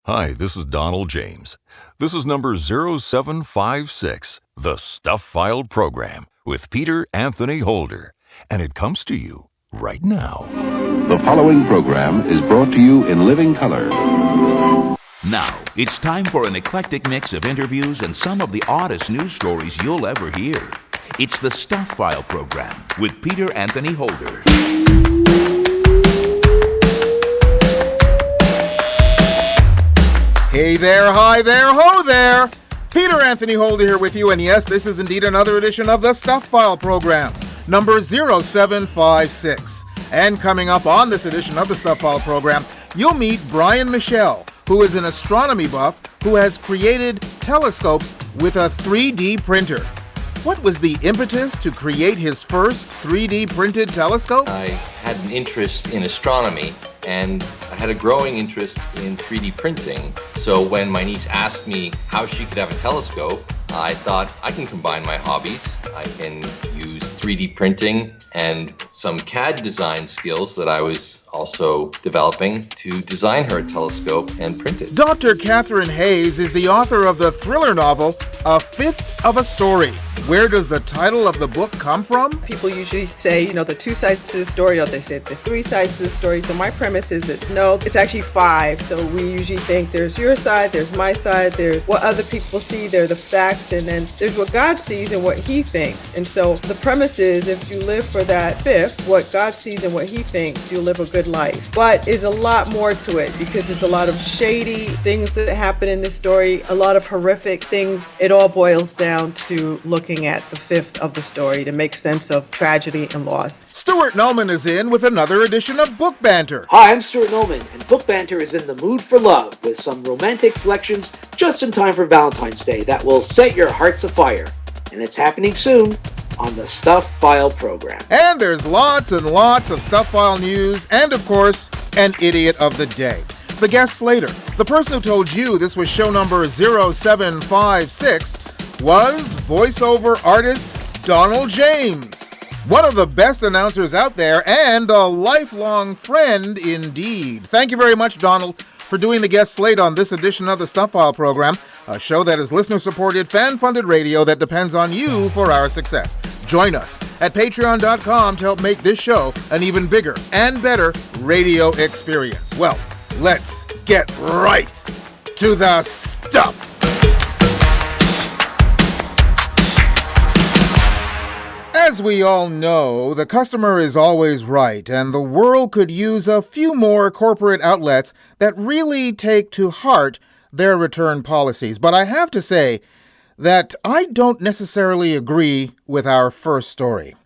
Hi, this is Donald James. This is number 0756, the Stuff File Program, with Peter Anthony Holder. And it comes to you right now. The following program is brought to you in living color. Now, it's time for an eclectic mix of interviews and some of the oddest news stories you'll ever hear. It's the Stuff File Program with Peter Anthony Holder. Hey there, hi there, ho there! Peter Anthony Holder here with you, and yes, this is indeed another edition of the Stuff File Program, number 0756. And coming up on this edition of the Stuff File Program, you'll meet Brian Michel, who is an astronomy buff who has created telescopes with a 3D printer. What was the impetus to create his first 3D printed telescope? I had an interest in astronomy, and I had a growing interest in 3D printing. So when my niece asked me how she could have a telescope, I thought I can combine my hobbies. I can use 3D printing and some CAD design skills that I was also developing to design her a telescope and print it. Dr. Katherine Hayes is the author of the thriller novel, A Fifth of a Story. Where does the title of the book come from? People usually say, the two sides to the story, or they say the three sides to the story. So my premise is that no, it's actually five. So we usually think there's your side, there's my side, there's what other people see, there are the facts, and then there's what God sees and what he thinks. And so the premise is if you live for that fifth, what God sees and what he thinks, you'll live a good life. But there's a lot more to it because there's a lot of shady things that happen in this story, a lot of horrific things. It all boils down to looking at the fifth of the story to make sense of tragedy and loss. Stuart Nulman is in with another edition of Book Banter. Hi, I'm Stuart Nulman, and Book Banter is in the mood for love with some romantic selections just in time for Valentine's Day that will set your hearts afire. And it's happening soon on the Stuff File Program. And there's lots and lots of Stuff File news and, of course, an idiot of the day. The guest later, the person who told you this was show number 0756, was voiceover artist Donald James, one of the best announcers out there and a lifelong friend indeed. Thank you very much, Donald, for doing the guest slate on this edition of the Stuff File Program, a show that is listener-supported, fan-funded radio that depends on you for our success. Join us at patreon.com to help make this show an even bigger and better radio experience. Well, let's get right to the stuff. As we all know, the customer is always right, and the world could use a few more corporate outlets that really take to heart their return policies. But I have to say that I don't necessarily agree with our first story.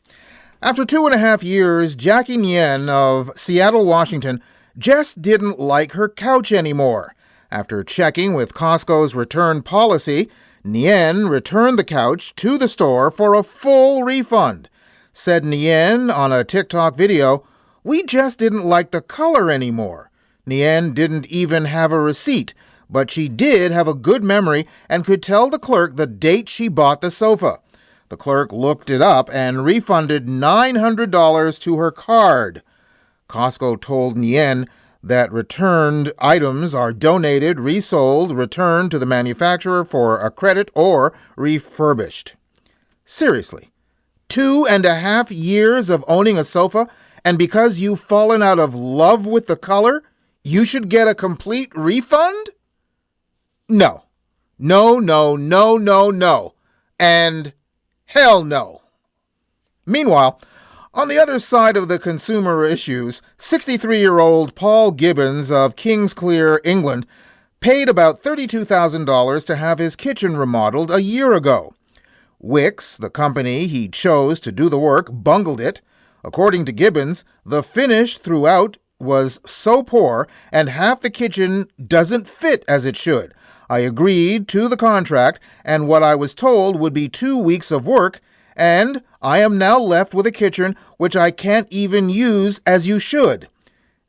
After 2.5 years, Jackie Nguyen of Seattle, Washington, just didn't like her couch anymore. After checking with Costco's return policy, Nguyen returned the couch to the store for a full refund. Said Nguyen on a TikTok video, "We just didn't like the color anymore." Nguyen didn't even have a receipt, but she did have a good memory and could tell the clerk the date she bought the sofa. The clerk looked it up and refunded $900 to her card. Costco told Nguyen that returned items are donated, resold, returned to the manufacturer for a credit, or refurbished. Seriously, 2.5 years of owning a sofa, and because you've fallen out of love with the color, you should get a complete refund? No. No, no, no, no, no. And hell no. Meanwhile, on the other side of the consumer issues, 63-year-old Paul Gibbons of Kingsclear, England, paid about $32,000 to have his kitchen remodeled a year ago. Wix, the company he chose to do the work, bungled it. According to Gibbons, the finish throughout was so poor and half the kitchen doesn't fit as it should. I agreed to the contract, and what I was told would be 2 weeks of work, and I am now left with a kitchen which I can't even use as you should.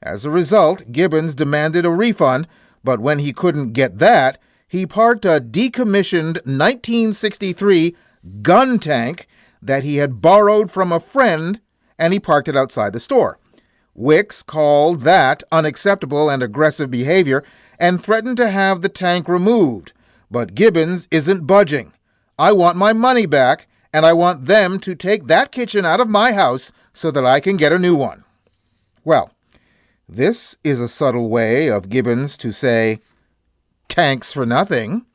As a result, Gibbons demanded a refund, but when he couldn't get that, he parked a decommissioned 1963 gun tank that he had borrowed from a friend, and he parked it outside the store. Wix called that unacceptable and aggressive behavior and threatened to have the tank removed. But Gibbons isn't budging. I want my money back, and I want them to take that kitchen out of my house so that I can get a new one. Well, this is a subtle way of Gibbons to say, "Tanks for nothing."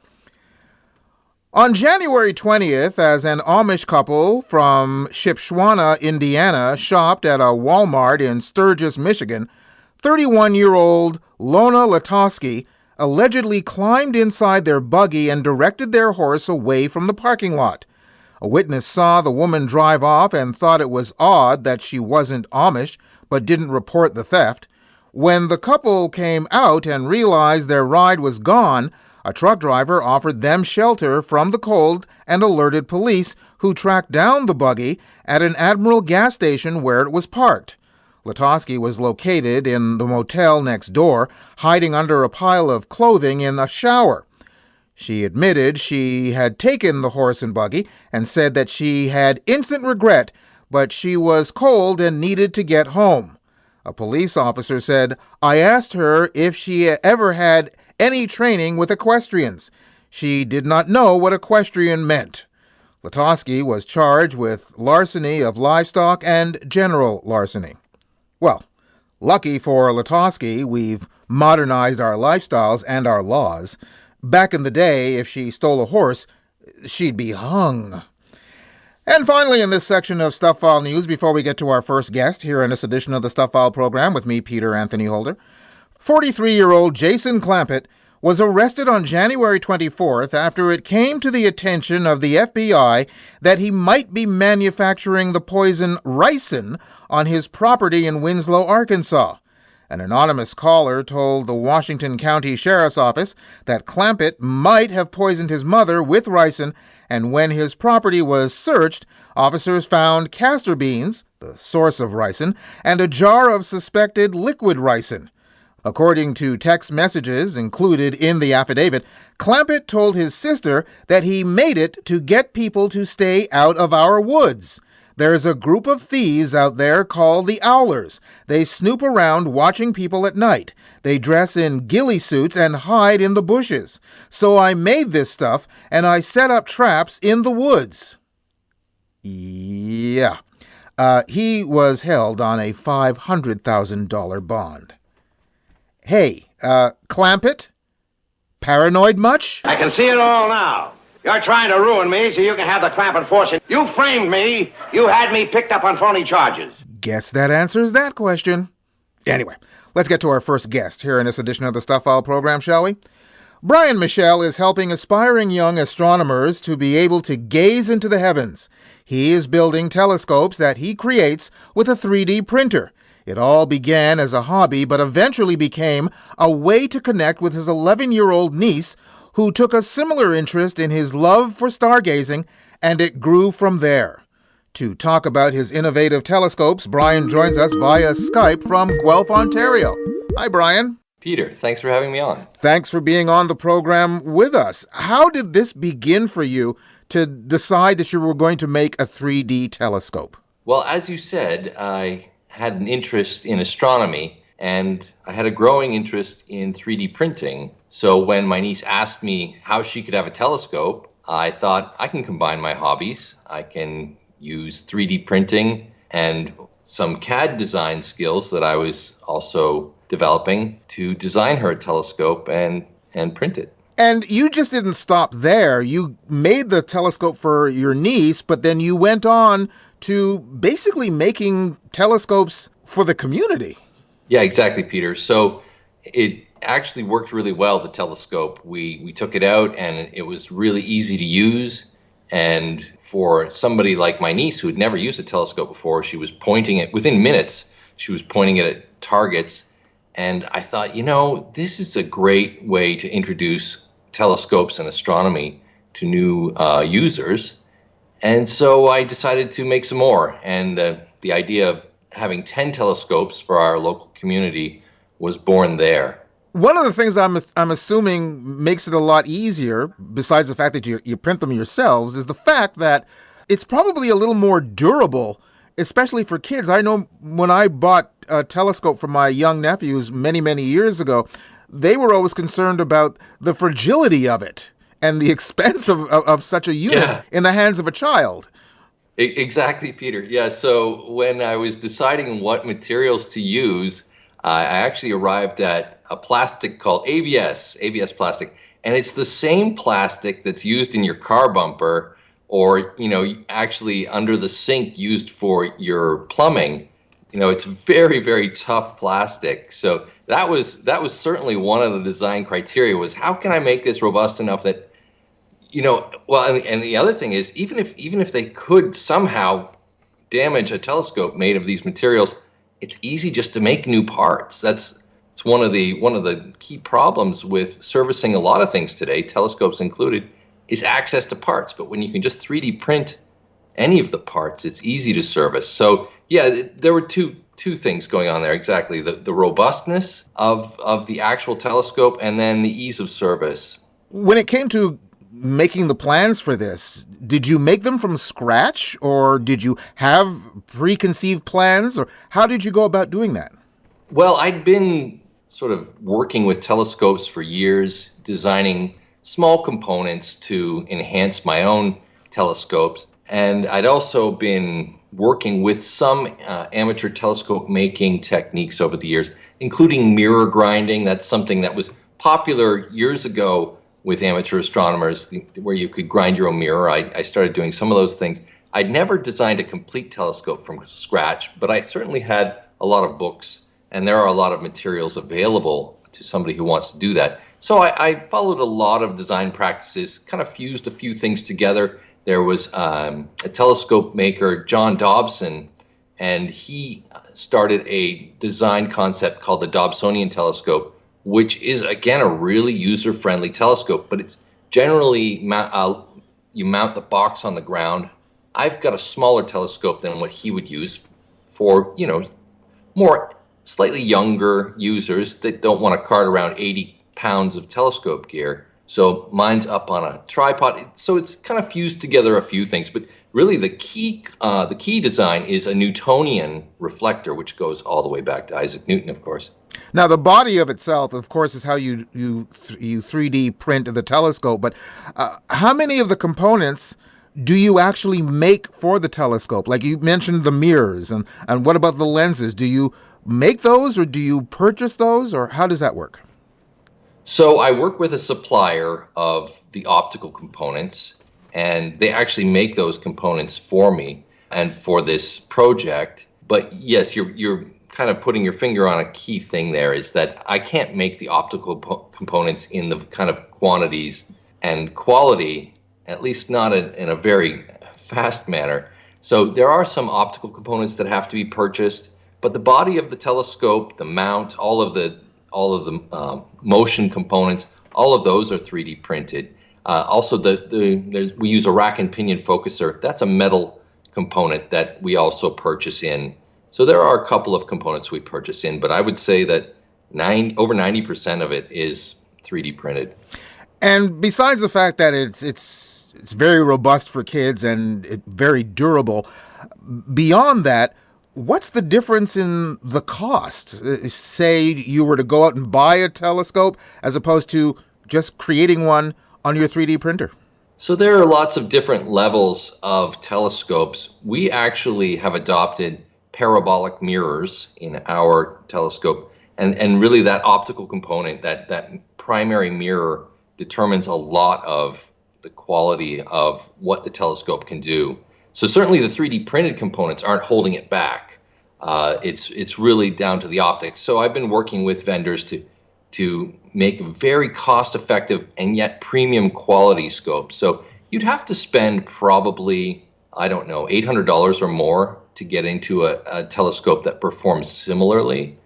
On January 20th, as an Amish couple from Shipshewana, Indiana, shopped at a Walmart in Sturgis, Michigan, 31-year-old Lona Latosky allegedly climbed inside their buggy and directed their horse away from the parking lot. A witness saw the woman drive off and thought it was odd that she wasn't Amish, but didn't report the theft. When the couple came out and realized their ride was gone, a truck driver offered them shelter from the cold and alerted police, who tracked down the buggy at an Admiral gas station where it was parked. Latosky was located in the motel next door, hiding under a pile of clothing in a shower. She admitted she had taken the horse and buggy and said that she had instant regret, but she was cold and needed to get home. A police officer said, "I asked her if she ever had any training with equestrians. She did not know what equestrian meant." Latosky was charged with larceny of livestock and general larceny. Well, lucky for Latosky, we've modernized our lifestyles and our laws. Back in the day, if she stole a horse, she'd be hung. And finally, in this section of Stuff File News, before we get to our first guest here in this edition of the Stuff File program with me, Peter Anthony Holder, 43-year-old Jason Clampett was arrested on January 24th after it came to the attention of the FBI that he might be manufacturing the poison ricin on his property in Winslow, Arkansas. An anonymous caller told the Washington County Sheriff's Office that Clampett might have poisoned his mother with ricin, and when his property was searched, officers found castor beans, the source of ricin, and a jar of suspected liquid ricin. According to text messages included in the affidavit, Clampett told his sister that he made it to get people to stay out of our woods. There's a group of thieves out there called the Owlers. They snoop around watching people at night. They dress in ghillie suits and hide in the bushes. So I made this stuff, and I set up traps in the woods. Yeah. He was held on a $500,000 bond. Hey, Clampett? Paranoid much? I can see it all now. You're trying to ruin me so you can have the Clampett fortune. You framed me. You had me picked up on phony charges. Guess that answers that question. Anyway, let's get to our first guest here in this edition of the Stuff File program, shall we? Brian Michel is helping aspiring young astronomers to be able to gaze into the heavens. He is building telescopes that he creates with a 3D printer. It all began as a hobby, but eventually became a way to connect with his 11-year-old niece, who took a similar interest in his love for stargazing, and it grew from there. To talk about his innovative telescopes, Brian joins us via Skype from Guelph, Ontario. Hi, Brian. Peter, thanks for having me on. Thanks for being on the program with us. How did this begin for you to decide that you were going to make a 3D telescope? Well, as you said, I had an interest in astronomy, and I had a growing interest in 3D printing. So when my niece asked me how she could have a telescope, I thought I can combine my hobbies. I can use 3D printing and some CAD design skills that I was also developing to design her a telescope and print it. And you just didn't stop there. You made the telescope for your niece, but then you went on to basically making telescopes for the community. Yeah, exactly, Peter. So it actually worked really well, the telescope. We took it out and it was really easy to use. And for somebody like my niece who had never used a telescope before, she was pointing it within minutes. She was pointing it at targets. And I thought, this is a great way to introduce telescopes and astronomy to new users. And so I decided to make some more. And the idea of having 10 telescopes for our local community was born there. One of the things I'm assuming makes it a lot easier, besides the fact that you print them yourselves, is the fact that it's probably a little more durable, especially for kids. I know when I bought a telescope for my young nephews many, many years ago, they were always concerned about the fragility of it and the expense of such a unit in the hands of a child. Exactly, Peter. Yeah, so when I was deciding what materials to use, I actually arrived at a plastic called ABS plastic. And it's the same plastic that's used in your car bumper or, actually under the sink used for your plumbing. It's very, very tough plastic. So that was certainly one of the design criteria was how can I make this robust enough that well, and the other thing is, even if they could somehow damage a telescope made of these materials, it's easy just to make new parts. It's one of the key problems with servicing a lot of things today, telescopes included, is access to parts. But when you can just 3D print any of the parts, it's easy to service. So yeah, there were two things going on there. Exactly, the robustness of the actual telescope, and then the ease of service. When it came to making the plans for this, did you make them from scratch, or did you have preconceived plans, or how did you go about doing that? Well, I'd been sort of working with telescopes for years, designing small components to enhance my own telescopes. And I'd also been working with some amateur telescope making techniques over the years, including mirror grinding. That's something that was popular years ago with amateur astronomers, where you could grind your own mirror. I started doing some of those things. I'd never designed a complete telescope from scratch, but I certainly had a lot of books, and there are a lot of materials available to somebody who wants to do that. So I followed a lot of design practices, kind of fused a few things together. There was a telescope maker, John Dobson, and he started a design concept called the Dobsonian telescope, which is, again, a really user-friendly telescope, but it's generally, you mount the box on the ground. I've got a smaller telescope than what he would use for, more slightly younger users that don't want to cart around 80 pounds of telescope gear. So mine's up on a tripod. So it's kind of fused together a few things, but really the key design is a Newtonian reflector, which goes all the way back to Isaac Newton, of course. Now, the body of itself, of course, is how you 3D print the telescope. But how many of the components do you actually make for the telescope? Like you mentioned the mirrors, and what about the lenses? Do you make those, or do you purchase those, or how does that work? So I work with a supplier of the optical components, and they actually make those components for me and for this project. But yes, you're kind of putting your finger on a key thing there, is that I can't make the optical components in the kind of quantities and quality, at least not in a very fast manner. So there are some optical components that have to be purchased, but the body of the telescope, the mount, all of the motion components, all of those are 3D printed. Also, we use a rack and pinion focuser. That's a metal component that we also purchase in. So there are a couple of components we purchase in, but I would say that over 90% of it is 3D printed. And besides the fact that it's very robust for kids and very durable, beyond that, what's the difference in the cost? Say you were to go out and buy a telescope as opposed to just creating one on your 3D printer. So there are lots of different levels of telescopes. We actually have adopted parabolic mirrors in our telescope, and really that optical component, that primary mirror, determines a lot of the quality of what the telescope can do. So certainly the 3D printed components aren't holding it back. It's really down to the optics. So I've been working with vendors to make very cost-effective and yet premium quality scopes. So you'd have to spend probably, I don't know, $800 or more to get into a telescope that performs similarly.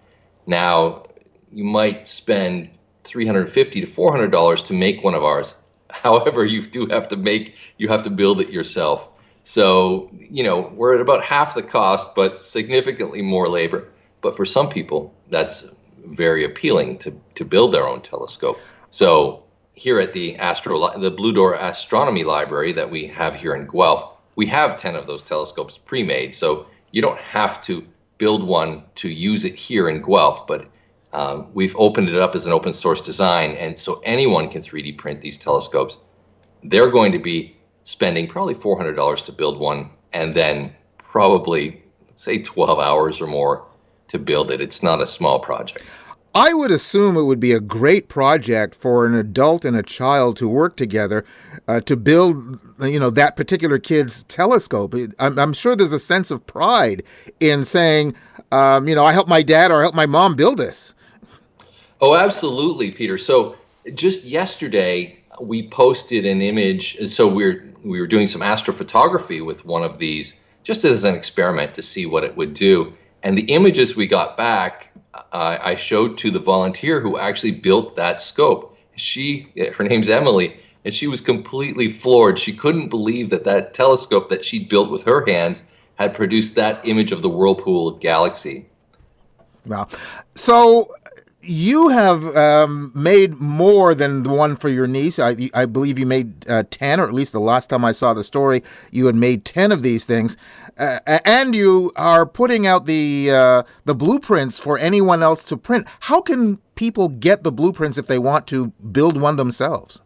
Now, you might spend $350 to $400 to make one of ours. However, you have to build it yourself. So, we're at about half the cost, but significantly more labor. But for some people, that's very appealing to build their own telescope. So here at the Blue Door Astronomy Library that we have here in Guelph, we have 10 of those telescopes pre-made. So you don't have to build one to use it here in Guelph, but We've opened it up as an open source design, and so anyone can 3D print these telescopes. They're going to be spending probably $400 to build one, and then probably, let's say, 12 hours or more to build it. It's not a small project. I would assume it would be a great project for an adult and a child to work together to build, that particular kid's telescope. I'm sure there's a sense of pride in saying, I helped my dad or I helped my mom build this. Oh, absolutely, Peter. So just yesterday, we posted an image. So we were doing some astrophotography with one of these just as an experiment to see what it would do. And the images we got back, I showed to the volunteer who actually built that scope. Her name's Emily, and she was completely floored. She couldn't believe that telescope that she'd built with her hands had produced that image of the Whirlpool galaxy. Wow. So you have made more than the one for your niece. I believe you made 10, or at least the last time I saw the story, you had made 10 of these things. And you are putting out the blueprints for anyone else to print. How can people get the blueprints if they want to build one themselves?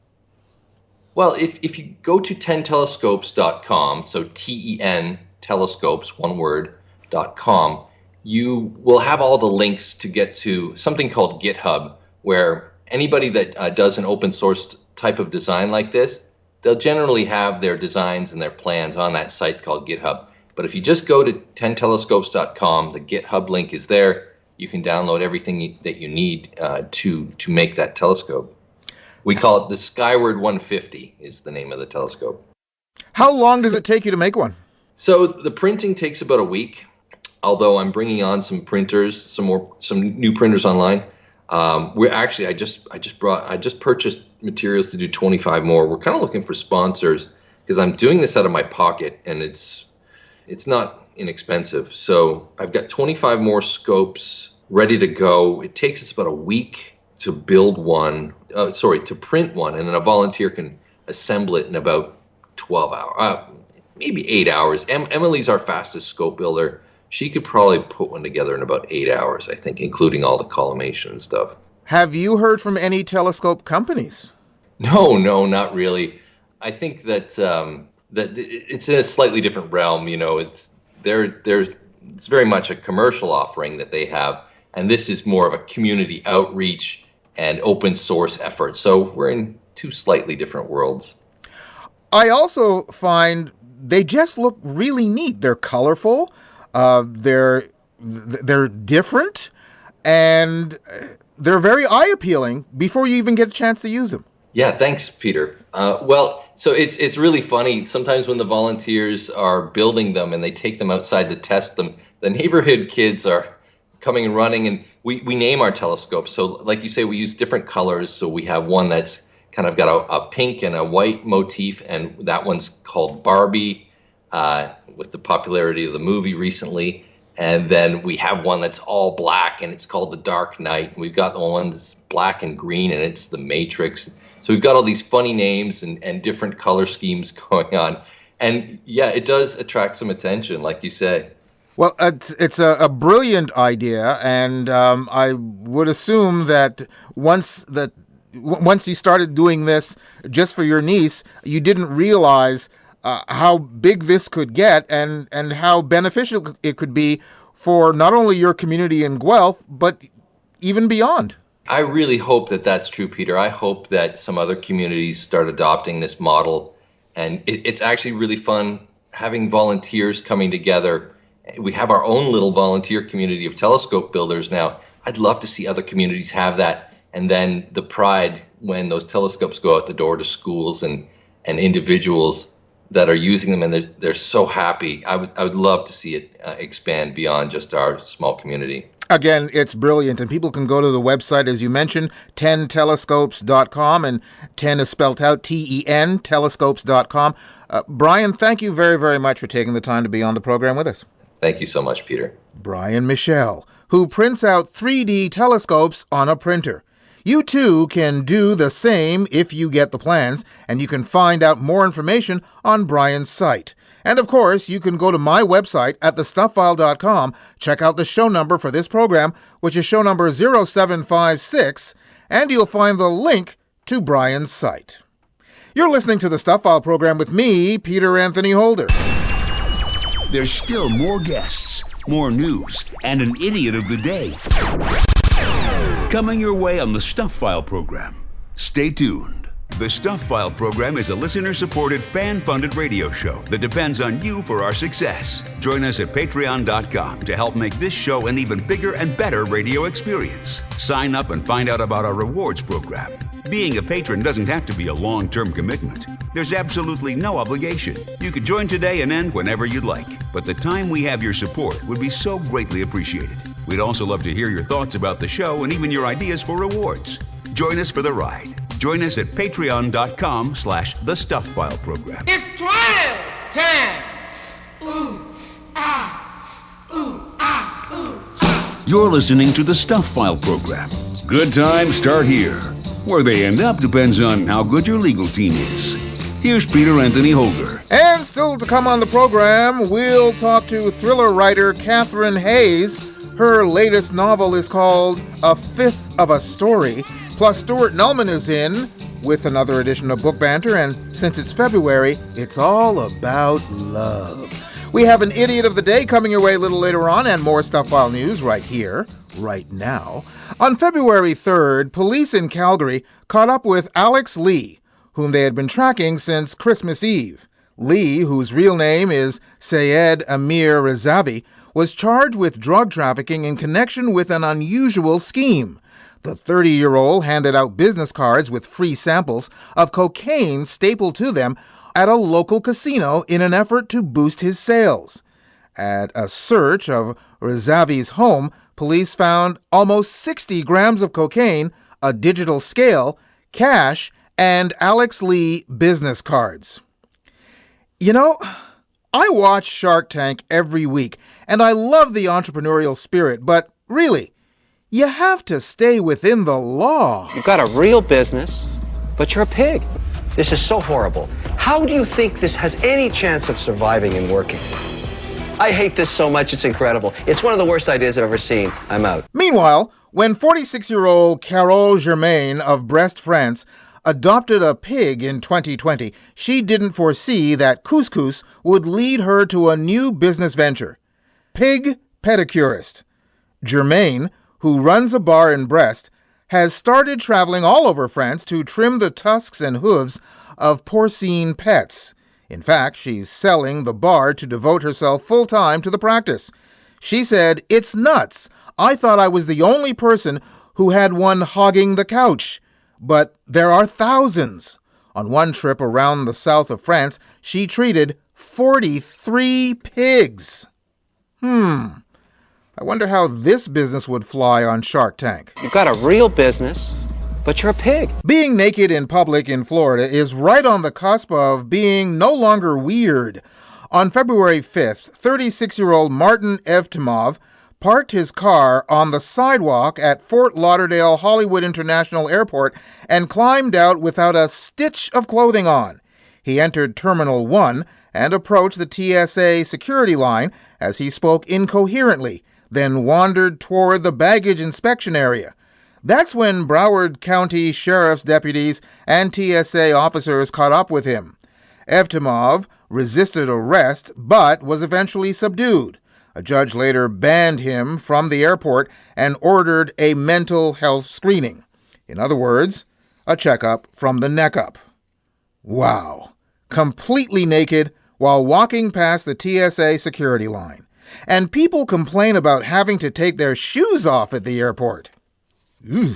Well, if you go to 10telescopes.com, so TEN telescopes, one word, .com, you will have all the links to get to something called GitHub, where anybody that does an open source type of design like this, they'll generally have their designs and their plans on that site called GitHub. But if you just go to 10telescopes.com, the GitHub link is there. You can download everything that you need to make that telescope. We call it the Skyward 150 is the name of the telescope. How long does it take you to make one? So the printing takes about a week. Although I'm bringing on some printers, some new printers online. I just purchased materials to do 25 more. We're kind of looking for sponsors because I'm doing this out of my pocket, and it's not inexpensive. So I've got 25 more scopes ready to go. It takes us about a week to build one. To print one, and then a volunteer can assemble it in about 12 hours, maybe 8 hours. Emily's our fastest scope builder. She could probably put one together in about 8 hours, I think, including all the collimation and stuff. Have you heard from any telescope companies? No, not really. I think that it's in a slightly different realm. It's very much a commercial offering that they have, and this is more of a community outreach and open source effort. So we're in two slightly different worlds. I also find they just look really neat. They're colorful. They're different, and they're very eye-appealing before you even get a chance to use them. Yeah, thanks, Peter. So it's really funny. Sometimes when the volunteers are building them and they take them outside to test them, the neighborhood kids are coming and running, and we name our telescopes. So like you say, we use different colors. So we have one that's kind of got a pink and a white motif, and that one's called Barbie. With the popularity of the movie recently. And then we have one that's all black, and it's called The Dark Knight. We've got the one that's black and green, and it's The Matrix. So we've got all these funny names and different color schemes going on. And yeah, it does attract some attention, like you say. Well, it's a brilliant idea, and I would assume that once you started doing this just for your niece, you didn't realize how big this could get and how beneficial it could be for not only your community in Guelph, but even beyond. I really hope that that's true, Peter. I hope that some other communities start adopting this model. And it's actually really fun having volunteers coming together. We have our own little volunteer community of telescope builders now. I'd love to see other communities have that. And then the pride when those telescopes go out the door to schools and individuals that are using them, and they're so happy. I would love to see it expand beyond just our small community. Again, it's brilliant, and people can go to the website, as you mentioned, 10telescopes.com, and 10 is spelled out, TEN, telescopes.com. Brian, thank you very, very much for taking the time to be on the program with us. Thank you so much, Peter. Brian Michel, who prints out 3D telescopes on a printer. You too can do the same if you get the plans, and you can find out more information on Brian's site. And of course, you can go to my website at thestuffile.com, check out the show number for this program, which is show number 0756, and you'll find the link to Brian's site. You're listening to the Stuff File program with me, Peter Anthony Holder. There's still more guests, more news, and an idiot of the day coming your way on the Stuff File program. Stay tuned. The Stuff File program is a listener-supported, fan-funded radio show that depends on you for our success. Join us at patreon.com to help make this show an even bigger and better radio experience. Sign up and find out about our rewards program. Being a patron doesn't have to be a long-term commitment. There's absolutely no obligation. You could join today and end whenever you'd like. But the time we have your support would be so greatly appreciated. We'd also love to hear your thoughts about the show and even your ideas for rewards. Join us for the ride. Join us at patreon.com/TheStuffFile program. It's 12 times. Ooh, ah, ooh, ah, ooh, ah. You're listening to the Stuff File program. Good times start here. Where they end up depends on how good your legal team is. Here's Peter Anthony Holder. And still to come on the program, we'll talk to thriller writer Katherine Hayes. Her latest novel is called A Fifth of a Story. Plus, Stuart Nulman is in with another edition of Book Banter, and since it's February, it's all about love. We have an Idiot of the Day coming your way a little later on, and more Stuff File news right here, right now. On February 3rd, police in Calgary caught up with Alex Lee, whom they had been tracking since Christmas Eve. Lee, whose real name is Syed Amir Rezavi, was charged with drug trafficking in connection with an unusual scheme. The 30-year-old handed out business cards with free samples of cocaine stapled to them at a local casino in an effort to boost his sales. At a search of Rezavi's home, police found almost 60 grams of cocaine, a digital scale, cash, and Alex Lee business cards. You know, I watch Shark Tank every week, and I love the entrepreneurial spirit, but really, you have to stay within the law. You've got a real business, but you're a pig. This is so horrible. How do you think this has any chance of surviving and working? I hate this so much, it's incredible. It's one of the worst ideas I've ever seen. I'm out. Meanwhile, when 46-year-old Carole Germain of Brest, France, adopted a pig in 2020, she didn't foresee that couscous would lead her to a new business venture. Pig pedicurist. Germain, who runs a bar in Brest, has started traveling all over France to trim the tusks and hooves of porcine pets. In fact, she's selling the bar to devote herself full-time to the practice. She said, "It's nuts. I thought I was the only person who had one hogging the couch. But there are thousands." On one trip around the south of France, she treated 43 pigs. I wonder how this business would fly on Shark Tank. You've got a real business, but you're a pig. Being naked in public in Florida is right on the cusp of being no longer weird. On February 5th, 36-year-old Martin Evtimov parked his car on the sidewalk at Fort Lauderdale Hollywood International Airport and climbed out without a stitch of clothing on. He entered Terminal 1 and approached the TSA security line as he spoke incoherently, then wandered toward the baggage inspection area. That's when Broward County Sheriff's deputies and TSA officers caught up with him. Evtimov resisted arrest, but was eventually subdued. A judge later banned him from the airport and ordered a mental health screening. In other words, a checkup from the neck up. Wow. Completely naked while walking past the TSA security line. And people complain about having to take their shoes off at the airport. Ew.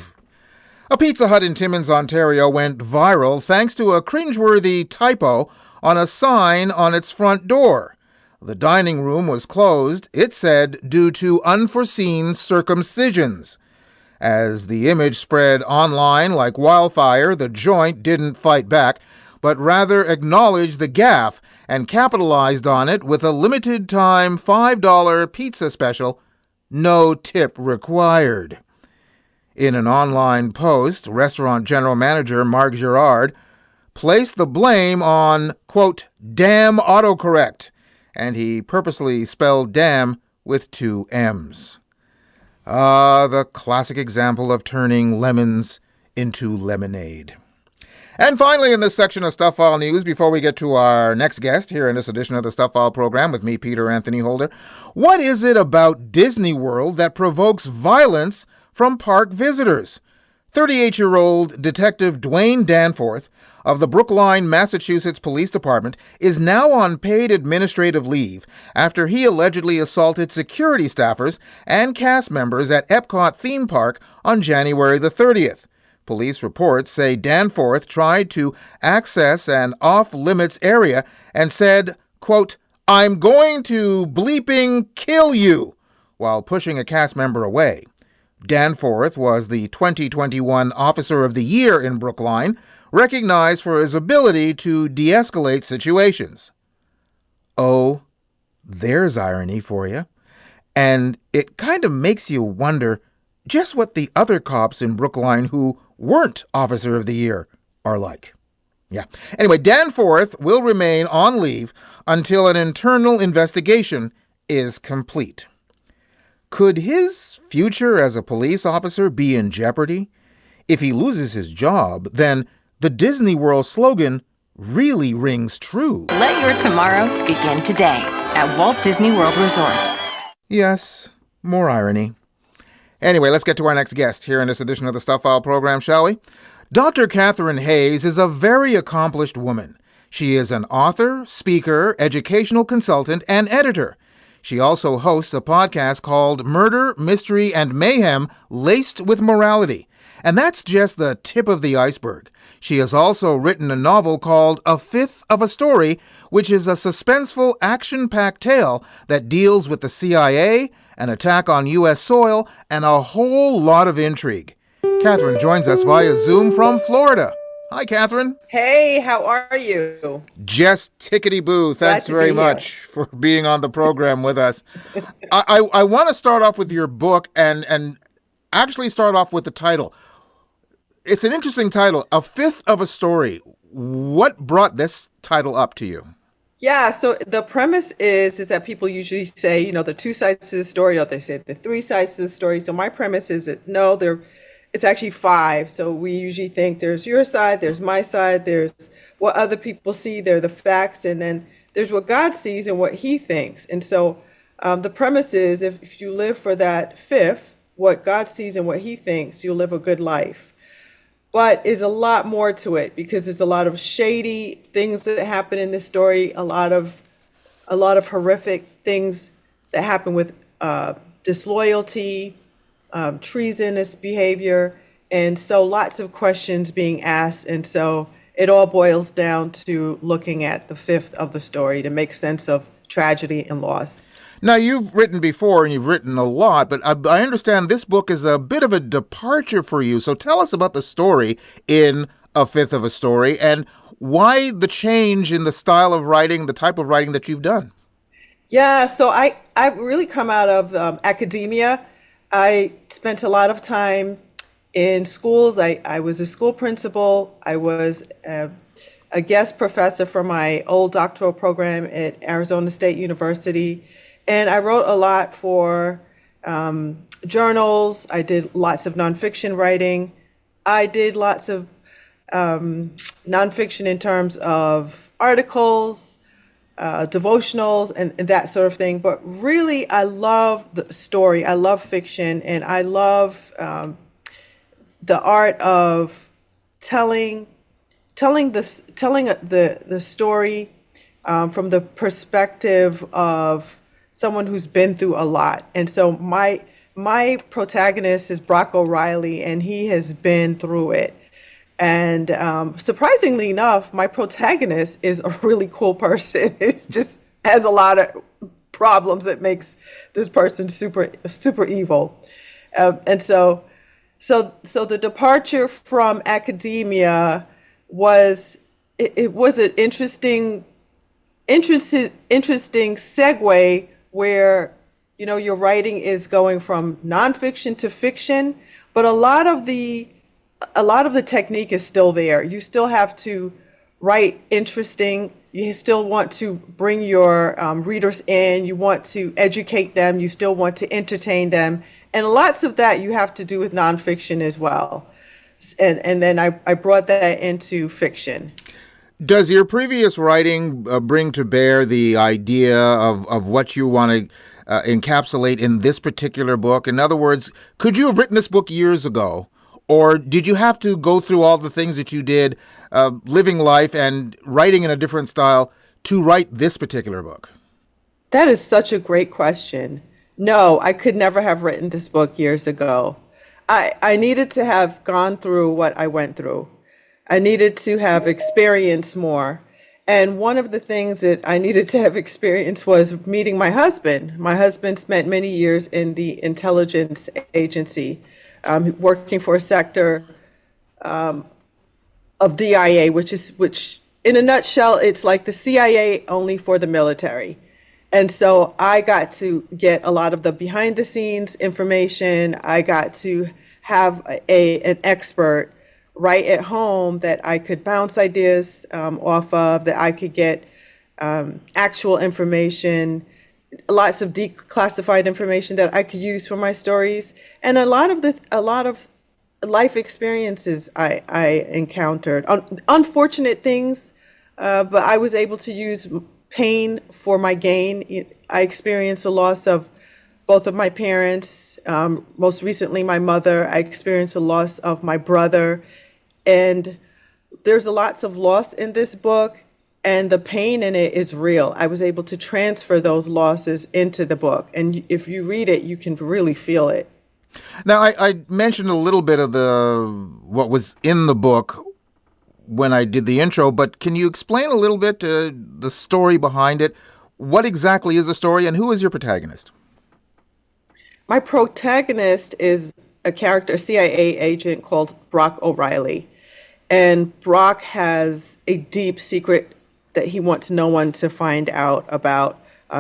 A Pizza Hut in Timmins, Ontario went viral thanks to a cringeworthy typo on a sign on its front door. The dining room was closed, it said, due to unforeseen circumcisions. As the image spread online like wildfire, the joint didn't fight back, but rather acknowledged the gaffe and capitalized on it with a limited-time $5 pizza special, no tip required. In an online post, restaurant general manager Marc Girard placed the blame on, quote, damn autocorrect, and he purposely spelled damn with 2 M's. The classic example of turning lemons into lemonade. And finally, in this section of Stuff File News, before we get to our next guest here in this edition of the Stuff File program with me, Peter Anthony Holder, what is it about Disney World that provokes violence from park visitors? 38-year-old Detective Dwayne Danforth of the Brookline, Massachusetts Police Department is now on paid administrative leave after he allegedly assaulted security staffers and cast members at Epcot theme park on January the 30th. Police reports say Danforth tried to access an off-limits area and said, quote, I'm going to bleeping kill you, while pushing a cast member away. Danforth was the 2021 Officer of the Year in Brookline, recognized for his ability to de-escalate situations. Oh, there's irony for you. And it kind of makes you wonder just what the other cops in Brookline who weren't Officer of the Year are like. Yeah. Anyway, Danforth will remain on leave until an internal investigation is complete. Could his future as a police officer be in jeopardy? If he loses his job, then the Disney World slogan really rings true. Let your tomorrow begin today at Walt Disney World Resort. Yes, more irony. Anyway, let's get to our next guest here in this edition of the Stuff File program, shall we? Dr. Katherine Hayes is a very accomplished woman. She is an author, speaker, educational consultant, and editor. She also hosts a podcast called Murder, Mystery, and Mayhem Laced with Morality. And that's just the tip of the iceberg. She has also written a novel called A Fifth of a Story, which is a suspenseful, action-packed tale that deals with the CIA, an attack on U.S. soil, and a whole lot of intrigue. Katherine joins us via Zoom from Florida. Hi, Katherine. Hey, how are you? Just tickety-boo. Thanks very much for being on the program with us. I want to start off with your book and actually start off with the title. It's an interesting title, A Fifth of a Story. What brought this title up to you? Yeah, so the premise is that people usually say, the 2 sides to the story, or they say the 3 sides to the story. So my premise is that no, it's actually 5. So we usually think there's your side, there's my side, there's what other people see, they're the facts, and then there's what God sees and what he thinks. And so the premise is if you live for that 5th, what God sees and what he thinks, you'll live a good life. But there's a lot more to it because there's a lot of shady things that happen in this story, a lot of horrific things that happen with disloyalty, treasonous behavior, and so lots of questions being asked. And so it all boils down to looking at the 5th of the story to make sense of tragedy and loss. Now, you've written before and you've written a lot, but I understand this book is a bit of a departure for you. So tell us about the story in A Fifth of a Story and why the change in the style of writing, the type of writing that you've done. Yeah, so I've really come out of academia. I spent a lot of time in schools. I was a school principal. I was a guest professor for my old doctoral program at Arizona State University. And I wrote a lot for journals. I did lots of nonfiction writing. I did lots of nonfiction in terms of articles, devotionals, and that sort of thing. But really, I love the story. I love fiction, and I love the art of telling the story from the perspective of someone who's been through a lot. And so my protagonist is Brock O'Reilly, and he has been through it. And surprisingly enough, my protagonist is a really cool person. It just has a lot of problems that makes this person super evil. And so the departure from academia was an interesting segue where, your writing is going from nonfiction to fiction, but a lot of the technique is still there. You still have to write interesting. You still want to bring your readers in. You want to educate them. You still want to entertain them. And lots of that you have to do with nonfiction as well. And then I brought that into fiction. Does your previous writing bring to bear the idea of what you want to encapsulate in this particular book? In other words, could you have written this book years ago? Or did you have to go through all the things that you did, living life and writing in a different style, to write this particular book? That is such a great question. No, I could never have written this book years ago. I needed to have gone through what I went through. I needed to have experienced more. And one of the things that I needed to have experienced was meeting my husband. My husband spent many years in the intelligence agency, working for a sector of DIA, which in a nutshell, it's like the CIA only for the military. And so I got to get a lot of the behind the scenes information. I got to have an expert right at home that I could bounce ideas off of, that I could get actual information, lots of declassified information that I could use for my stories, and a lot of life experiences I encountered, unfortunate things, but I was able to use pain for my gain. I experienced the loss of both of my parents, most recently my mother. I experienced the loss of my brother. And there's lots of loss in this book, and the pain in it is real. I was able to transfer those losses into the book. And if you read it, you can really feel it. Now, I mentioned a little bit of what was in the book when I did the intro, but can you explain a little bit the story behind it? What exactly is the story, and who is your protagonist? My protagonist is a character, a CIA agent called Brock O'Reilly. And Brock has a deep secret that he wants no one to find out about,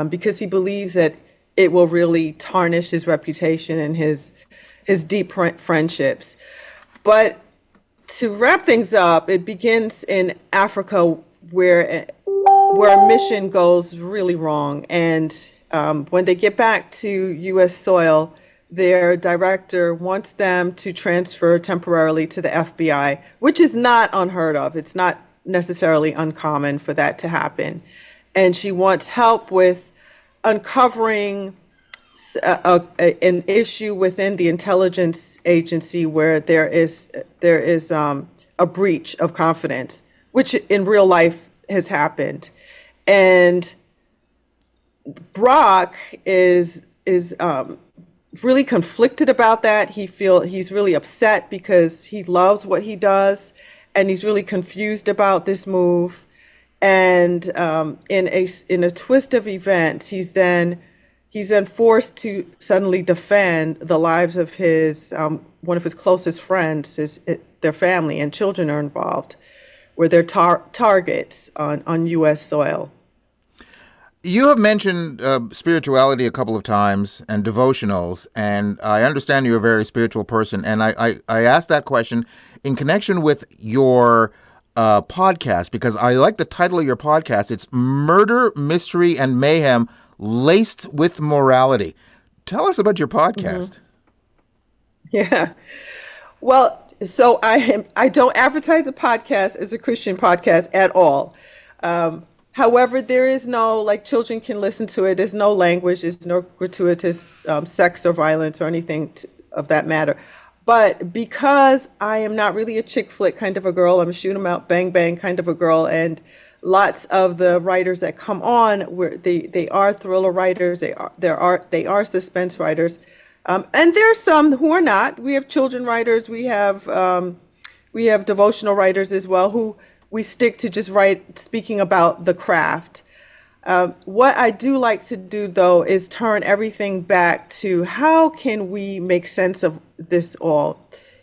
because he believes that it will really tarnish his reputation and his deep friendships. But to wrap things up, it begins in Africa where a mission goes really wrong. And when they get back to U.S. soil, their director wants them to transfer temporarily to the FBI, which is not unheard of. It's not necessarily uncommon for that to happen. And she wants help with uncovering an issue within the intelligence agency where there is a breach of confidence, which in real life has happened. And Brock is really conflicted about that. He's really upset because he loves what he does, and he's really confused about this move. And in a twist of events, he's then forced to suddenly defend the lives of one of his closest friends. Their family and children are involved, where they're targets on U.S. soil. You have mentioned spirituality a couple of times and devotionals, and I understand you're a very spiritual person. And I asked that question in connection with your podcast, because I like the title of your podcast. It's Murder, Mystery, and Mayhem Laced with Morality. Tell us about your podcast. Mm-hmm. Yeah. Well, so I don't advertise a podcast as a Christian podcast at all. However, there is no, children can listen to it. There's no language. There's no gratuitous sex or violence or anything of that matter. But because I am not really a chick flick kind of a girl, I'm a shoot 'em out, bang, bang kind of a girl. And lots of the writers that come on, they are thriller writers. They are suspense writers. And there are some who are not. We have children writers. We have devotional writers as well, who we stick to just speaking about the craft. What I do like to do, though, is turn everything back to how can we make sense of this all?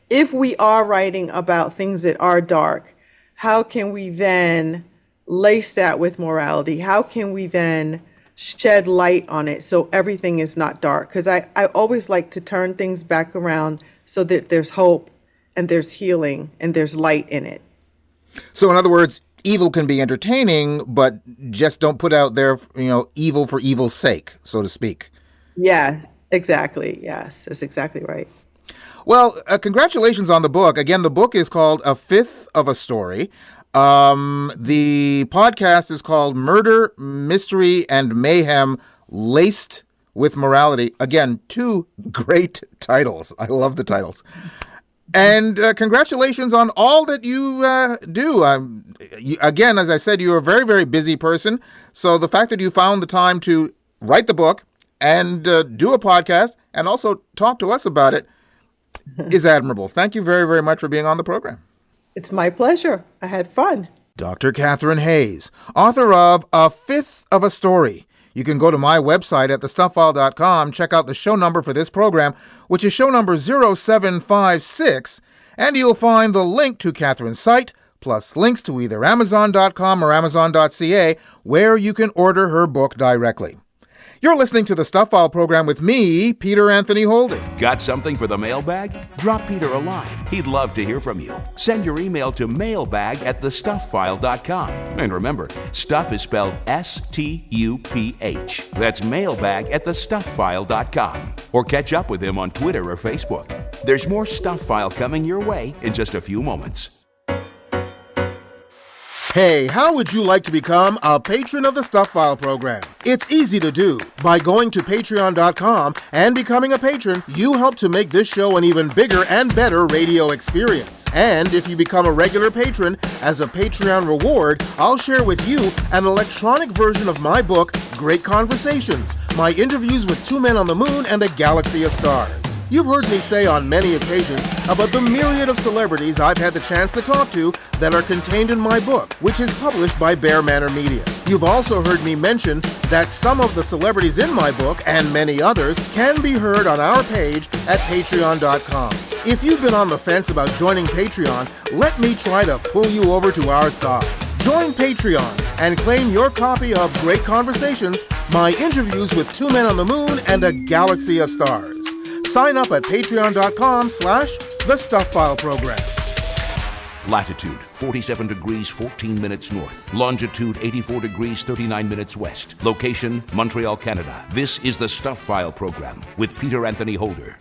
If we are writing about things that are dark, how can we then lace that with morality? How can we then shed light on it so everything is not dark? Because I always like to turn things back around so that there's hope and there's healing and there's light in it. So in other words, evil can be entertaining, but just don't put out there, evil for evil's sake, so to speak. Yes, exactly. Yes, that's exactly right. Well, congratulations on the book. Again, the book is called A Fifth of a Story. The podcast is called Murder, Mystery, and Mayhem Laced with Morality. Again, two great titles. I love the titles. And congratulations on all that you do. Again, as I said, you're a very, very busy person. So the fact that you found the time to write the book and do a podcast and also talk to us about it is admirable. Thank you very, very much for being on the program. It's my pleasure. I had fun. Dr. Katherine Hayes, author of A Fifth of a Story. You can go to my website at thestuffile.com, check out the show number for this program, which is show number 0756, and you'll find the link to Katherine's site, plus links to either Amazon.com or Amazon.ca, where you can order her book directly. You're listening to the Stuff File program with me, Peter Anthony Holder. Got something for the mailbag? Drop Peter a line. He'd love to hear from you. Send your email to mailbag@thestufffile.com. And remember, stuff is spelled S-T-U-P-H. That's mailbag@thestufffile.com. Or catch up with him on Twitter or Facebook. There's more Stuff File coming your way in just a few moments. Hey, how would you like to become a patron of the Stuff File program? It's easy to do. By going to patreon.com and becoming a patron, you help to make this show an even bigger and better radio experience. And if you become a regular patron, as a Patreon reward, I'll share with you an electronic version of my book, Great Conversations, my interviews with two men on the moon and a galaxy of stars. You've heard me say on many occasions about the myriad of celebrities I've had the chance to talk to that are contained in my book, which is published by Bear Manor Media. You've also heard me mention that some of the celebrities in my book, and many others, can be heard on our page at patreon.com. If you've been on the fence about joining Patreon, let me try to pull you over to our side. Join Patreon and claim your copy of Great Conversations, my interviews with two men on the moon and a galaxy of stars. Sign up at patreon.com/The Stuff File program. Latitude 47 degrees 14 minutes north. Longitude 84 degrees 39 minutes west. Location Montreal, Canada. This is the Stuff File program with Peter Anthony Holder.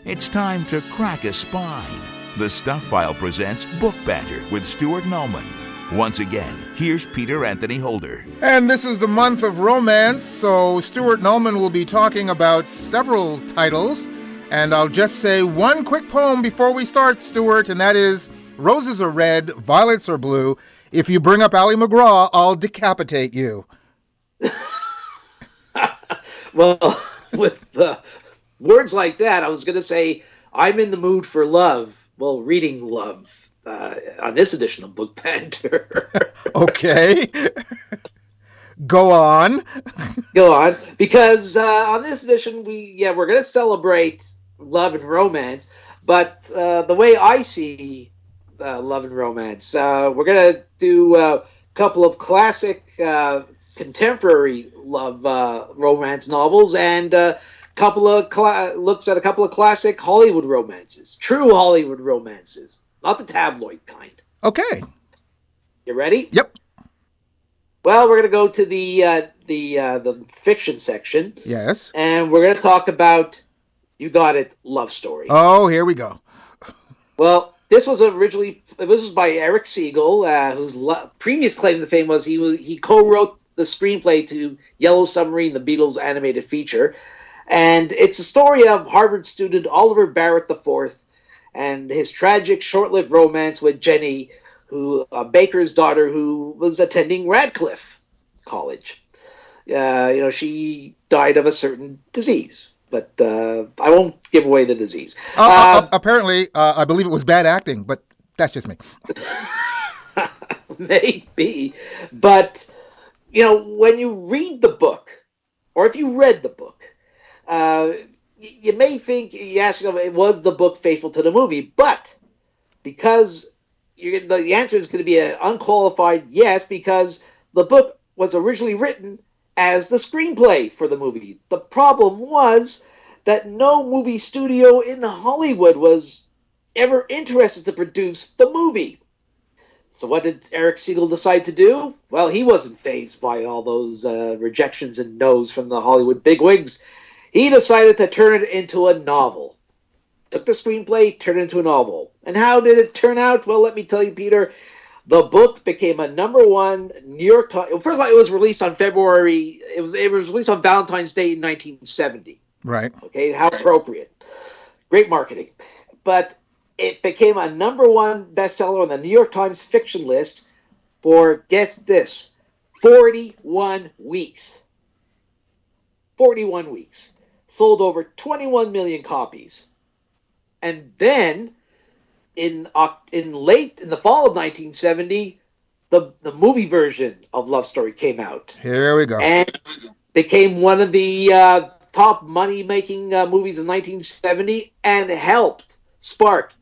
It's time to crack a spine. The Stuff File presents Book Banter with Stuart Nulman. Once again, here's Peter Anthony Holder. And this is the month of romance, so Stuart Nulman will be talking about several titles. And I'll just say one quick poem before we start, Stuart, and that is, roses are red, violets are blue. If you bring up Ally McGraw, I'll decapitate you. Well, with words like that, I was going to say, I'm in the mood for love. Well, reading love. On this edition of Book Banter. Okay. Go on. Go on. Because on this edition, we're going to celebrate love and romance. But the way I see love and romance, we're going to do a couple of classic contemporary love romance novels and a couple of looks at a couple of classic Hollywood romances. True Hollywood romances. Not the tabloid kind. Okay. You ready? Yep. Well, we're going to go to the fiction section. Yes. And we're going to talk about, you got it, love story. Oh, here we go. Well, this was by Erich Segal, whose previous claim to fame was he co-wrote the screenplay to Yellow Submarine, the Beatles animated feature. And it's a story of Harvard student Oliver Barrett IV and his tragic, short-lived romance with Jenny, a baker's daughter who was attending Radcliffe College. She died of a certain disease, but I won't give away the disease. Apparently, I believe it was bad acting, but that's just me. Maybe. But, when you read the book, or if you read the book, you may think, you ask yourself, was the book faithful to the movie? But because the answer is going to be an unqualified yes, because the book was originally written as the screenplay for the movie. The problem was that no movie studio in Hollywood was ever interested to produce the movie. So what did Erich Segal decide to do? Well, he wasn't fazed by all those rejections and no's from the Hollywood bigwigs. He decided to turn it into a novel. Took the screenplay, turned it into a novel. And how did it turn out? Well, let me tell you, Peter. The book became a #1 New York Times. First of all, it was released on February. It was released on Valentine's Day in 1970. Right. Okay, how appropriate. Great marketing. But it became a #1 bestseller on the New York Times fiction list for, get this, 41 weeks. 41 weeks. Sold over 21 million copies. And then, in the fall of 1970, the movie version of Love Story came out. Here we go. And became one of the top money-making movies of 1970 and helped spark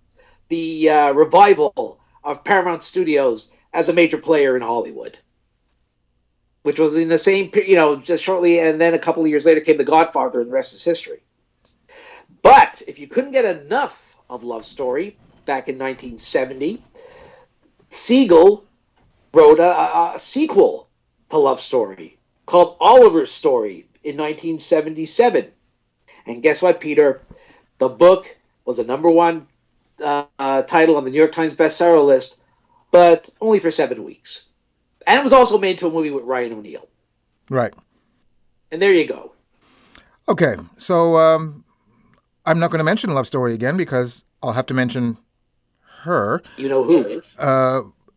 the revival of Paramount Studios as a major player in Hollywood, which was in the same, just shortly, and then a couple of years later came The Godfather, and the rest is history. But if you couldn't get enough of Love Story back in 1970, Segal wrote a sequel to Love Story called Oliver's Story in 1977. And guess what, Peter? The book was a #1 title on the New York Times bestseller list, but only for 7 weeks. And it was also made into a movie with Ryan O'Neal. Right. And there you go. Okay, so I'm not going to mention Love Story again because I'll have to mention her. You know who?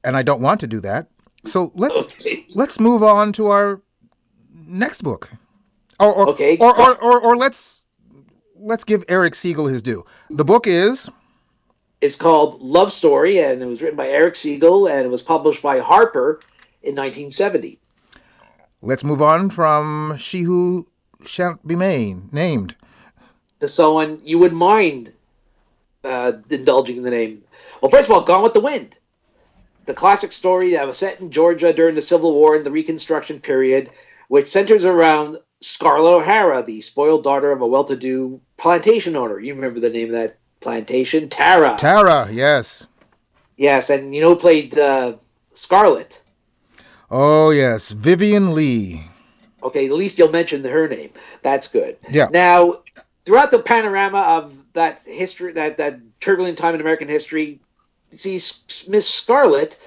And I don't want to do that. So let's move on to our next book. Or let's give Erich Segal his due. The book is... It's called Love Story, and it was written by Erich Segal, and it was published by Harper in 1970. Let's move on from She Who Shan't Be Named. To someone you would mind indulging in the name. Well, first of all, Gone with the Wind. The classic story that was set in Georgia during the Civil War and the Reconstruction period, which centers around Scarlett O'Hara, the spoiled daughter of a well-to-do plantation owner. You remember the name of that plantation? Tara. Tara, yes. Yes, and you know who played Scarlett? Oh, yes, Vivian Lee. Okay, at least you'll mention her name. That's good. Yeah. Now, throughout the panorama of that history, that turbulent time in American history, see, Miss Scarlett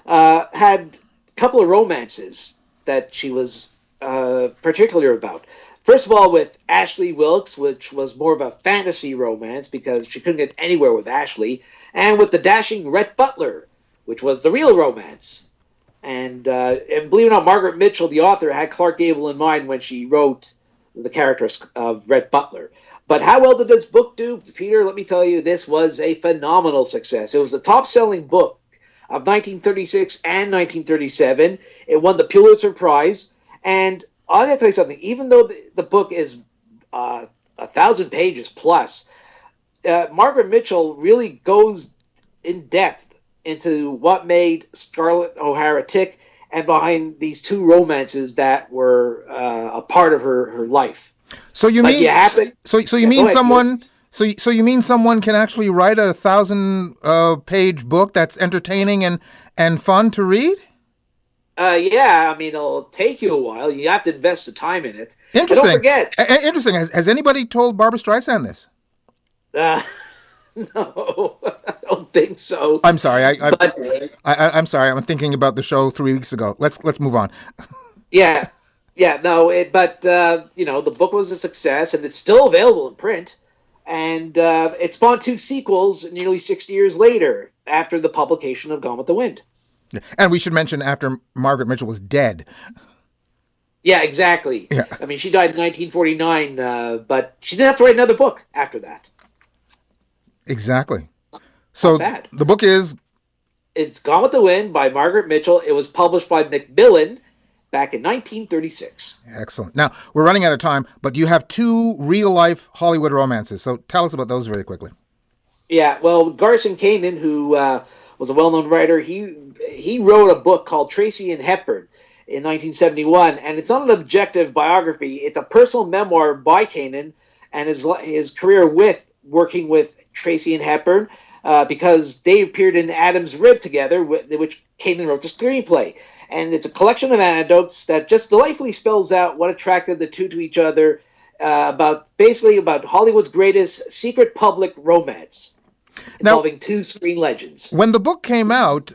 had a couple of romances that she was particular about. First of all, with Ashley Wilkes, which was more of a fantasy romance because she couldn't get anywhere with Ashley, and with the dashing Rhett Butler, which was the real romance. And believe it or not, Margaret Mitchell, the author, had Clark Gable in mind when she wrote the character of Rhett Butler. But how well did this book do? Peter, let me tell you, this was a phenomenal success. It was the top-selling book of 1936 and 1937. It won the Pulitzer Prize. And I got to tell you something. Even though the book is 1,000 pages plus, Margaret Mitchell really goes in depth into what made Scarlett O'Hara tick and behind these two romances that were a part of her life. So you mean someone can actually write a 1,000 page book that's entertaining and fun to read? Yeah, I mean, it'll take you a while. You have to invest the time in it. Interesting. And don't forget. Interesting. Has anybody told Barbra Streisand this? No, I don't think so. I'm sorry. I'm sorry. I'm thinking about the show 3 weeks ago. Let's move on. Yeah. No. The book was a success, and it's still available in print. And it spawned 2 sequels nearly 60 years later after the publication of Gone with the Wind. And we should mention after Margaret Mitchell was dead. Yeah, exactly. Yeah. I mean, she died in 1949, but she didn't have to write another book after that. Exactly. So the book is... It's Gone with the Wind by Margaret Mitchell. It was published by Macmillan back in 1936. Excellent. Now, we're running out of time, but you have 2 real-life Hollywood romances. So tell us about those very quickly. Yeah, well, Garson Kanin, who was a well-known writer, he wrote a book called Tracy and Hepburn in 1971, and it's not an objective biography. It's a personal memoir by Kanin, and his career working with Tracy and Hepburn, because they appeared in Adam's Rib together, which Kanin wrote the screenplay. And it's a collection of anecdotes that just delightfully spells out what attracted the two to each other, about Hollywood's greatest secret public romance involving two screen legends. When the book came out,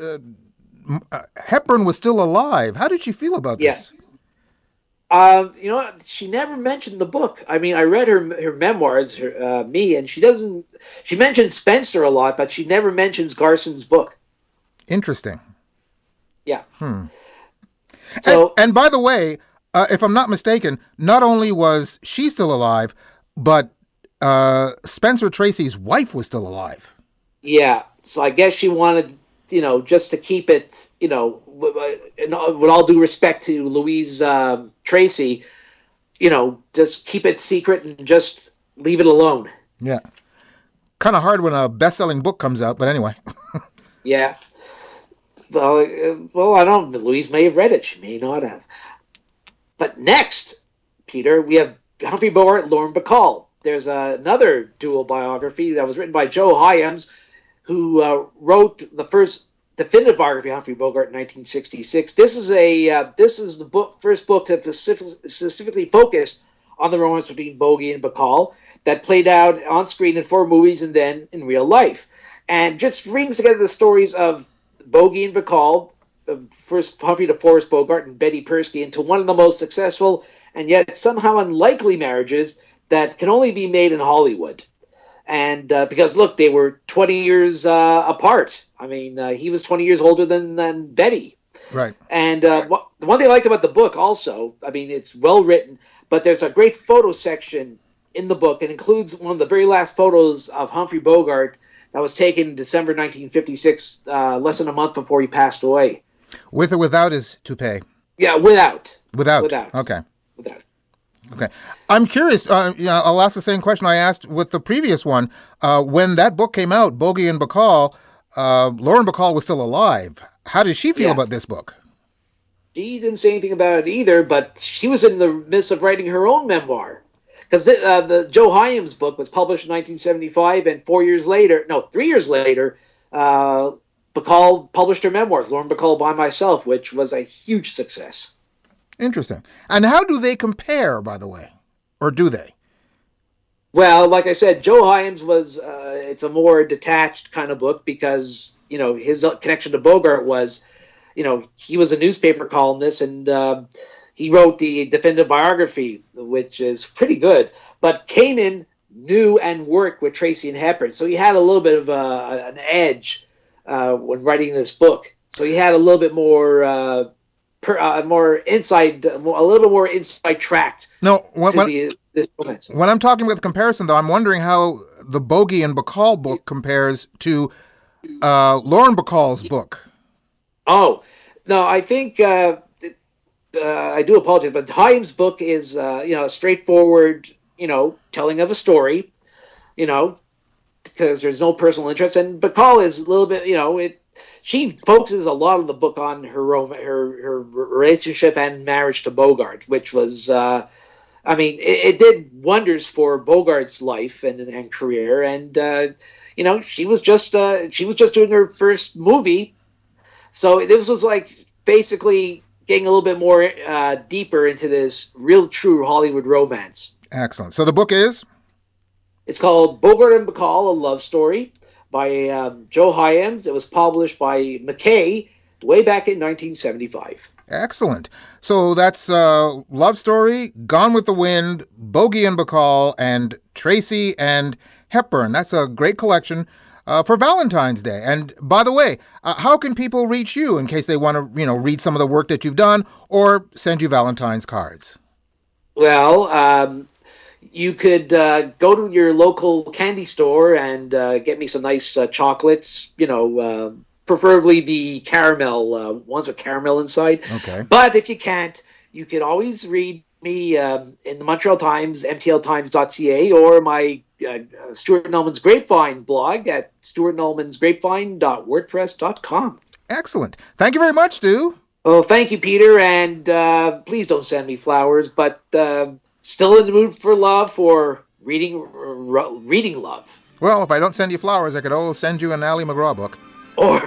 Hepburn was still alive. How did she feel about this? She never mentioned the book. I mean, I read her memoirs, and she mentions Spencer a lot, but she never mentions Garson's book. Interesting. Yeah. So, and by the way, if I'm not mistaken, not only was she still alive, but Spencer Tracy's wife was still alive. Yeah. So I guess she wanted, just to keep it, with all due respect to Louise Tracy, just keep it secret and just leave it alone. Yeah. Kind of hard when a best-selling book comes out, but anyway. Yeah. Well, I don't know. Louise may have read it. She may not have. But next, Peter, we have Humphrey Bogart and Lauren Bacall. There's another dual biography that was written by Joe Hyams, who wrote the first definitive biography of Humphrey Bogart in 1966. This is the first book that specifically focused on the romance between Bogey and Bacall that played out on screen in 4 movies and then in real life, and just brings together the stories of Bogey and Bacall, first Humphrey DeForest Bogart and Betty Persky, into one of the most successful and yet somehow unlikely marriages that can only be made in Hollywood. And because, look, they were 20 years apart. I mean, he was 20 years older than Betty. Right. And the one thing I liked about the book also, I mean, it's well written, but there's a great photo section in the book. It includes one of the very last photos of Humphrey Bogart that was taken in December 1956, less than a month before he passed away. With or without his toupee? Yeah, without. Without. Okay. Without. Okay. I'm curious. I'll ask the same question I asked with the previous one. When that book came out, Bogey and Bacall, Lauren Bacall was still alive. How did she feel about this book? She didn't say anything about it either, but she was in the midst of writing her own memoir. Because the Joe Hyams book was published in 1975, and 3 years later, Bacall published her memoirs, Lauren Bacall by Myself, which was a huge success. Interesting. And how do they compare, by the way? Or do they? Well, like I said, Joe Hyams was, it's a more detached kind of book because, his connection to Bogart was, he was a newspaper columnist, and he wrote the definitive biography, which is pretty good. But Kanin knew and worked with Tracy and Hepburn, so he had a little bit of an edge when writing this book. So he had a little bit more more inside, a little bit more inside track. No, this romance. When I'm talking about the comparison, though, I'm wondering how the Bogey and Bacall book compares to Lauren Bacall's book. Oh, no, I think I do apologize, but Hyams' book is a straightforward, telling of a story, because there's no personal interest, and Bacall is a little bit, she focuses a lot of the book on her relationship and marriage to Bogart, which was, it did wonders for Bogart's life and career, and she was just doing her first movie, so this was like basically getting a little bit more deeper into this real true Hollywood romance. Excellent. So the book is? It's called Bogart and Bacall, A Love Story, by Joe Hyams. It was published by McKay way back in 1975. Excellent. So that's Love Story, Gone with the Wind, Bogey and Bacall, and Tracy and Hepburn. That's a great collection for Valentine's Day. And by the way, how can people reach you in case they want to, read some of the work that you've done or send you Valentine's cards? Well, you could go to your local candy store and get me some nice chocolates, preferably the caramel ones with caramel inside. Okay. But if you can't, you can always read me in the Montreal Times, mtltimes.ca, or my Stuart Nulman's Grapevine blog at stuartnulmansgrapevine.wordpress.com. Excellent. Thank you very much, Stu. Well, thank you, Peter, and please don't send me flowers, but still in the mood for love for reading love. Well, if I don't send you flowers, I could always send you an Ally McGraw book. Or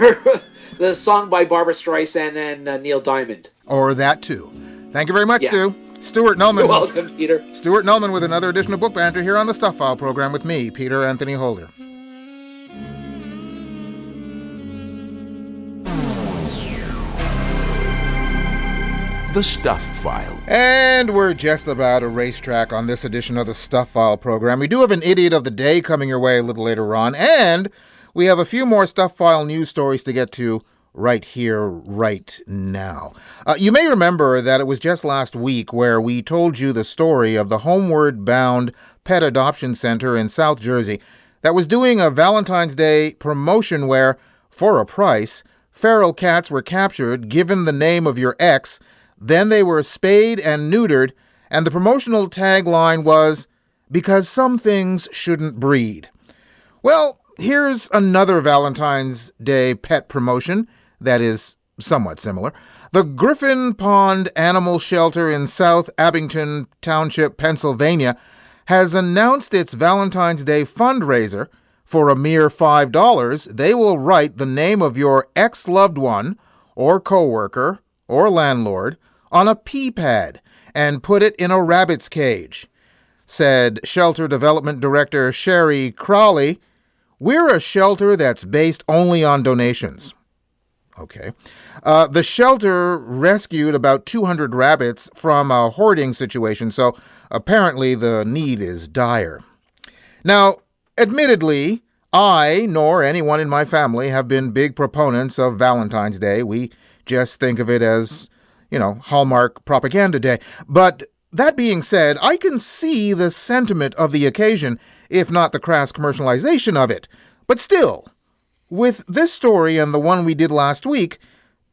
the song by Barbara Streisand and Neil Diamond. Or that, too. Thank you very much, Yeah. Stu. Stuart Nulman. You're welcome, Peter. Stuart Nulman with another edition of Book Banter here on the Stuff File program with me, Peter Anthony Holder. The Stuff File. And we're just about a racetrack on this edition of the Stuff File program. We do have an Idiot of the Day coming your way a little later on, and we have a few more Stuff File news stories to get to right here, right now. You may remember that it was just last week where we told you the story of the Homeward Bound Pet Adoption Center in South Jersey that was doing a Valentine's Day promotion where, for a price, feral cats were captured, given the name of your ex, then they were spayed and neutered, and the promotional tagline was, "Because some things shouldn't breed." Well, here's another Valentine's Day pet promotion that is somewhat similar. The Griffin Pond Animal Shelter in South Abington Township, Pennsylvania, has announced its Valentine's Day fundraiser. For a mere $5, they will write the name of your ex-loved one, or coworker, or landlord, on a pea pad and put it in a rabbit's cage. Said Shelter Development Director Sherry Crowley, "We're a shelter that's based only on donations." Okay. The shelter rescued about 200 rabbits from a hoarding situation, so apparently the need is dire. Now, admittedly, I, nor anyone in my family, have been big proponents of Valentine's Day. We just think of it as, Hallmark Propaganda Day. But that being said, I can see the sentiment of the occasion, if not the crass commercialization of it. But still, with this story and the one we did last week,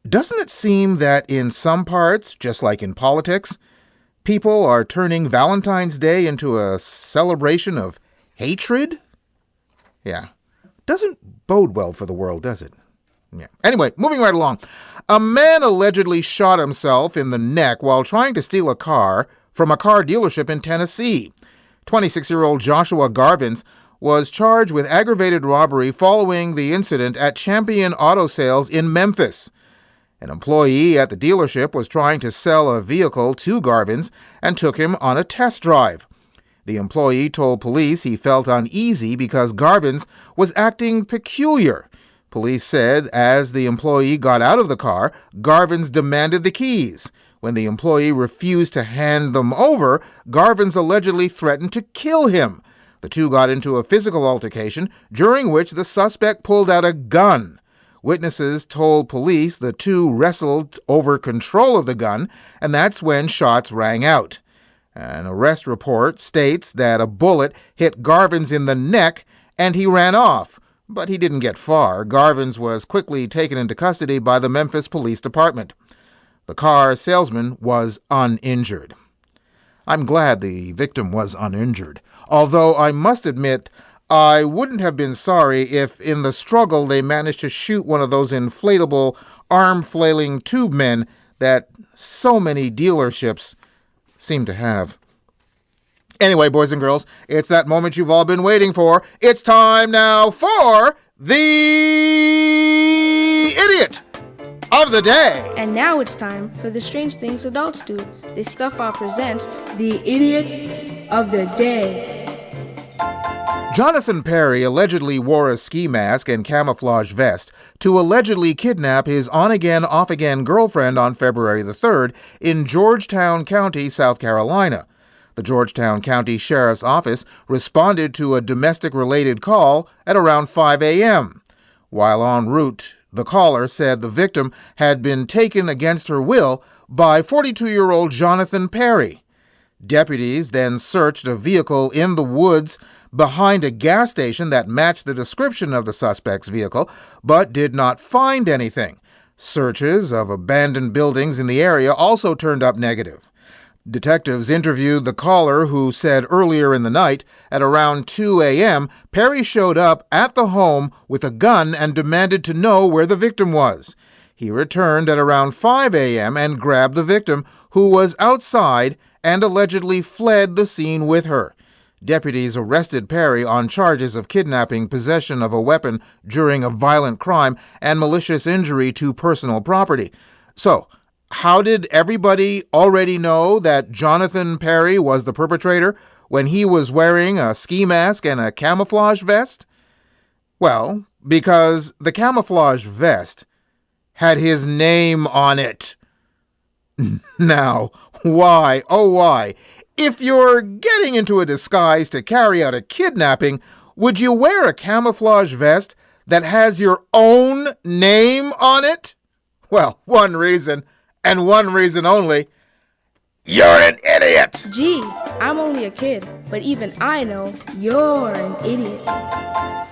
doesn't it seem that in some parts, just like in politics, people are turning Valentine's Day into a celebration of hatred? Yeah. Doesn't bode well for the world, does it? Yeah. Anyway, moving right along. A man allegedly shot himself in the neck while trying to steal a car from a car dealership in Tennessee. 26-year-old Joshua Garvins was charged with aggravated robbery following the incident at Champion Auto Sales in Memphis. An employee at the dealership was trying to sell a vehicle to Garvins and took him on a test drive. The employee told police he felt uneasy because Garvins was acting peculiar. Police said as the employee got out of the car, Garvins demanded the keys. When the employee refused to hand them over, Garvins allegedly threatened to kill him. The two got into a physical altercation, during which the suspect pulled out a gun. Witnesses told police the two wrestled over control of the gun, and that's when shots rang out. An arrest report states that a bullet hit Garvins in the neck and he ran off, but he didn't get far. Garvins was quickly taken into custody by the Memphis Police Department. The car salesman was uninjured. I'm glad the victim was uninjured, although I must admit I wouldn't have been sorry if in the struggle they managed to shoot one of those inflatable, arm-flailing tube men that so many dealerships seem to have. Anyway, boys and girls, it's that moment you've all been waiting for. It's time now for the Idiot of the Day. And now it's time for the strange things adults do. The Stuff File presents the Idiot of the Day. Jonathan Perry allegedly wore a ski mask and camouflage vest to allegedly kidnap his on-again, off-again girlfriend on February the 3rd in Georgetown County, South Carolina. The Georgetown County Sheriff's Office responded to a domestic-related call at around 5 a.m. While en route, the caller said the victim had been taken against her will by 42-year-old Jonathan Perry. Deputies then searched a vehicle in the woods behind a gas station that matched the description of the suspect's vehicle, but did not find anything. Searches of abandoned buildings in the area also turned up negative. Detectives interviewed the caller who said earlier in the night, at around 2 a.m., Perry showed up at the home with a gun and demanded to know where the victim was. He returned at around 5 a.m. and grabbed the victim, who was outside, and allegedly fled the scene with her. Deputies arrested Perry on charges of kidnapping, possession of a weapon during a violent crime, and malicious injury to personal property. So, how did everybody already know that Jonathan Perry was the perpetrator when he was wearing a ski mask and a camouflage vest? Well, because the camouflage vest had his name on it. Now, why, oh why, if you're getting into a disguise to carry out a kidnapping, would you wear a camouflage vest that has your own name on it? Well, one reason, and one reason only. You're an idiot! Gee, I'm only a kid, but even I know you're an idiot.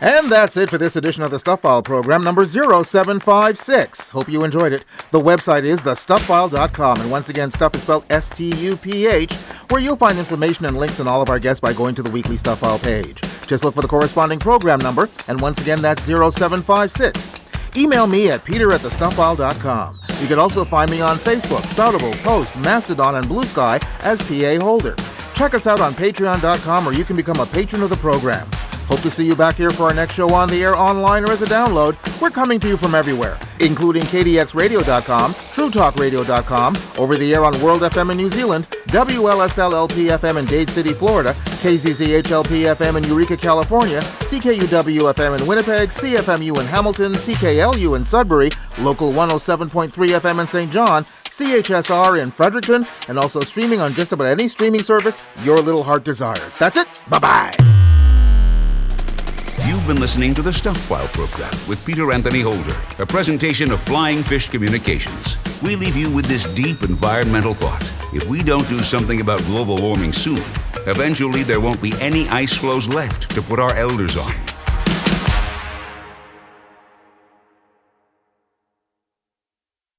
And that's it for this edition of the Stuff File program, number 0756. Hope you enjoyed it. The website is thestufffile.com, and once again, Stuff is spelled S-T-U-P-H, where you'll find information and links on all of our guests by going to the weekly Stuff File page. Just look for the corresponding program number, and once again, that's 0756. Email me at peter@thestufffile.com. You can also find me on Facebook, Spoutable, Post, Mastodon, and Blue Sky as PA Holder. Check us out on patreon.com, or you can become a patron of the program. Hope to see you back here for our next show on the air, online, or as a download. We're coming to you from everywhere, including KDXRadio.com, TrueTalkRadio.com, over the air on World FM in New Zealand, WLSL-LP-FM in Dade City, Florida, KZZH-LP-FM in Eureka, California, CKUW-FM in Winnipeg, CFMU in Hamilton, CKLU in Sudbury, Local 107.3 FM in St. John, CHSR in Fredericton, and also streaming on just about any streaming service your little heart desires. That's it. Bye-bye. You've been listening to the Stuff File program with Peter Anthony Holder, a presentation of Flying Fish Communications. We leave you with this deep environmental thought. If we don't do something about global warming soon, eventually there won't be any ice floes left to put our elders on.